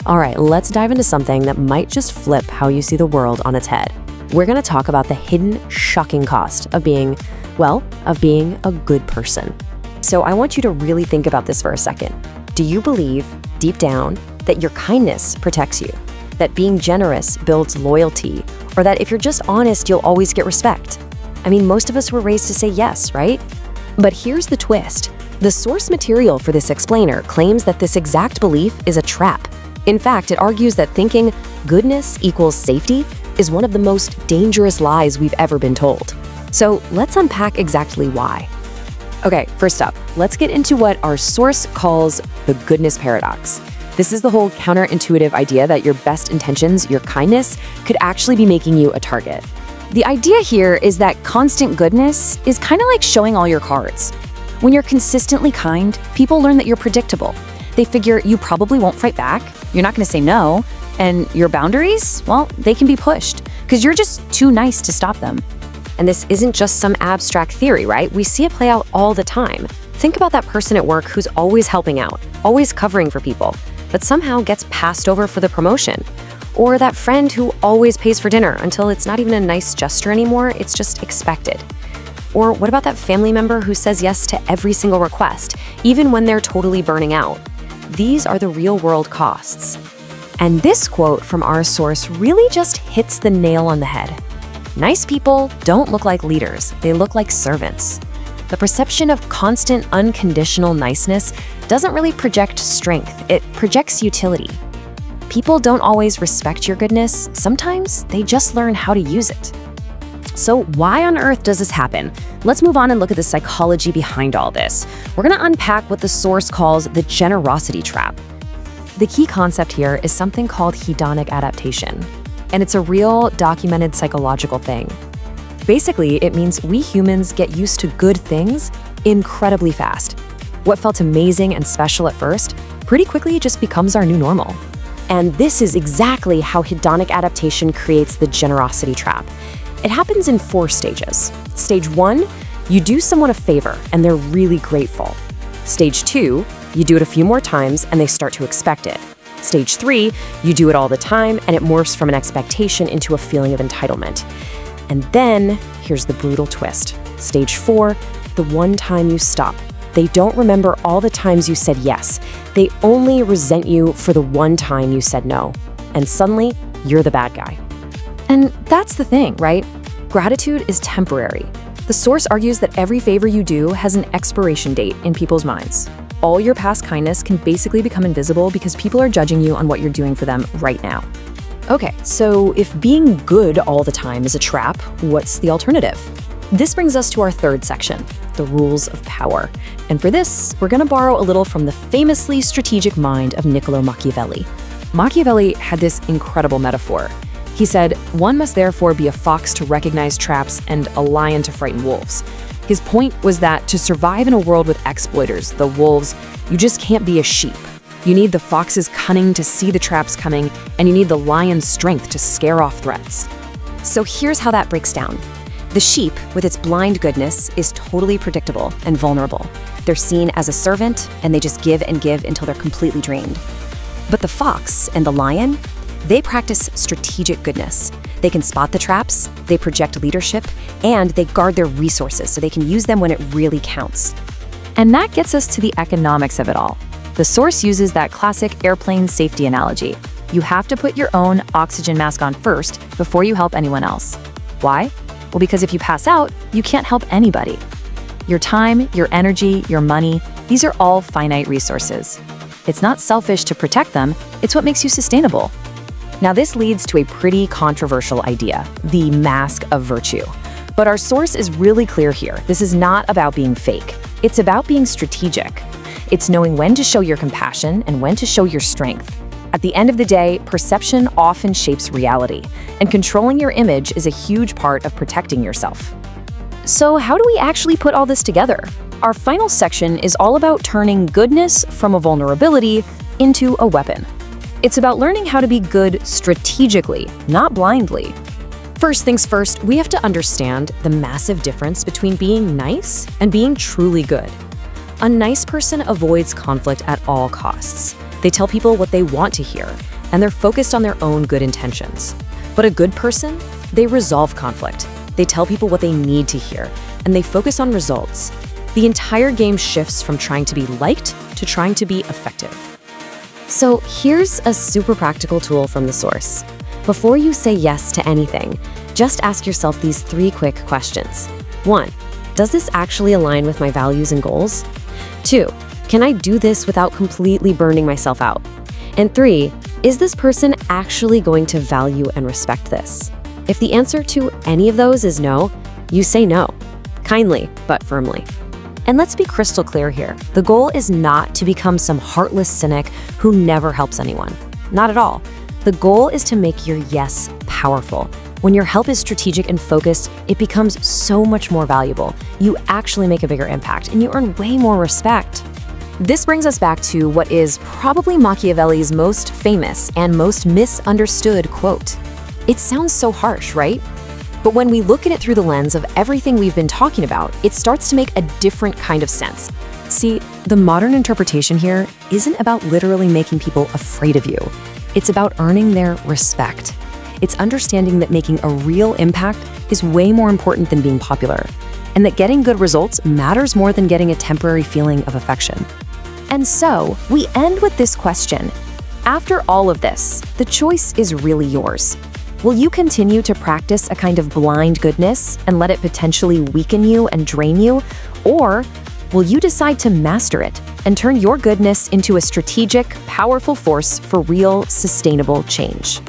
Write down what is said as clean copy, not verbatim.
All right, let's dive into something that might just flip how you see the world on its head. We're going to talk about the hidden, shocking cost of being a good person. So I want you to really think about this for a second. Do you believe, deep down, that your kindness protects you? That being generous builds loyalty? Or that if you're just honest, you'll always get respect? I mean, most of us were raised to say yes, right? But here's the twist. The source material for this explainer claims that this exact belief is a trap. In fact, it argues that thinking goodness equals safety is one of the most dangerous lies we've ever been told. So let's unpack exactly why. Okay, first up, let's get into what our source calls the goodness paradox. This is the whole counterintuitive idea that your best intentions, your kindness, could actually be making you a target. The idea here is that constant goodness is kind of like showing all your cards. When you're consistently kind, people learn that you're predictable. They figure you probably won't fight back, you're not going to say no, and your boundaries, well, they can be pushed because you're just too nice to stop them. And this isn't just some abstract theory, right? We see it play out all the time. Think about that person at work who's always helping out, always covering for people, but somehow gets passed over for the promotion. Or that friend who always pays for dinner until it's not even a nice gesture anymore, it's just expected. Or what about that family member who says yes to every single request, even when they're totally burning out? These are the real-world costs. And this quote from our source really just hits the nail on the head. Nice people don't look like leaders, they look like servants. The perception of constant, unconditional niceness doesn't really project strength, it projects utility. People don't always respect your goodness, sometimes they just learn how to use it. So why on earth does this happen? Let's move on and look at the psychology behind all this. We're going to unpack what the source calls the generosity trap. The key concept here is something called hedonic adaptation, and it's a real documented psychological thing. Basically, it means we humans get used to good things incredibly fast. What felt amazing and special at first pretty quickly just becomes our new normal. And this is exactly how hedonic adaptation creates the generosity trap. It happens in 4 stages. Stage 1, you do someone a favor and they're really grateful. Stage 2, you do it a few more times and they start to expect it. Stage 3, you do it all the time and it morphs from an expectation into a feeling of entitlement. And then, here's the brutal twist. Stage 4, the one time you stop. They don't remember all the times you said yes. They only resent you for the one time you said no. And suddenly, you're the bad guy. And that's the thing, right? Gratitude is temporary. The source argues that every favor you do has an expiration date in people's minds. All your past kindness can basically become invisible because people are judging you on what you're doing for them right now. Okay, so if being good all the time is a trap, what's the alternative? This brings us to our third section, the rules of power. And for this, we're going to borrow a little from the famously strategic mind of Niccolo Machiavelli. Machiavelli had this incredible metaphor. He said, "One must therefore be a fox to recognize traps and a lion to frighten wolves." His point was that to survive in a world with exploiters, the wolves, you just can't be a sheep. You need the fox's cunning to see the traps coming, and you need the lion's strength to scare off threats. So here's how that breaks down. The sheep, with its blind goodness, is totally predictable and vulnerable. They're seen as a servant, and they just give and give until they're completely drained. But the fox and the lion, they practice strategic goodness. They can spot the traps, they project leadership, and they guard their resources so they can use them when it really counts. And that gets us to the economics of it all. The source uses that classic airplane safety analogy. You have to put your own oxygen mask on first before you help anyone else. Why? Well, because if you pass out, you can't help anybody. Your time, your energy, your money, these are all finite resources. It's not selfish to protect them, it's what makes you sustainable. Now, this leads to a pretty controversial idea, the mask of virtue. But our source is really clear here. This is not about being fake. It's about being strategic. It's knowing when to show your compassion and when to show your strength. At the end of the day, perception often shapes reality, and controlling your image is a huge part of protecting yourself. So how do we actually put all this together? Our final section is all about turning goodness from a vulnerability into a weapon. It's about learning how to be good strategically, not blindly. First things first, we have to understand the massive difference between being nice and being truly good. A nice person avoids conflict at all costs. They tell people what they want to hear, and they're focused on their own good intentions. But a good person, they resolve conflict. They tell people what they need to hear, and they focus on results. The entire game shifts from trying to be liked to trying to be effective. So here's a super practical tool from the source. Before you say yes to anything, just ask yourself these 3 quick questions. 1, does this actually align with my values and goals? 2, can I do this without completely burning myself out? And 3, is this person actually going to value and respect this? If the answer to any of those is no, you say no, kindly but firmly. And let's be crystal clear here. The goal is not to become some heartless cynic who never helps anyone. Not at all. The goal is to make your yes powerful. When your help is strategic and focused, it becomes so much more valuable. You actually make a bigger impact, and you earn way more respect. This brings us back to what is probably Machiavelli's most famous and most misunderstood quote. It sounds so harsh, right? But when we look at it through the lens of everything we've been talking about, it starts to make a different kind of sense. See, the modern interpretation here isn't about literally making people afraid of you. It's about earning their respect. It's understanding that making a real impact is way more important than being popular, and that getting good results matters more than getting a temporary feeling of affection. And so, we end with this question. After all of this, the choice is really yours. Will you continue to practice a kind of blind goodness and let it potentially weaken you and drain you? Or will you decide to master it and turn your goodness into a strategic, powerful force for real, sustainable change?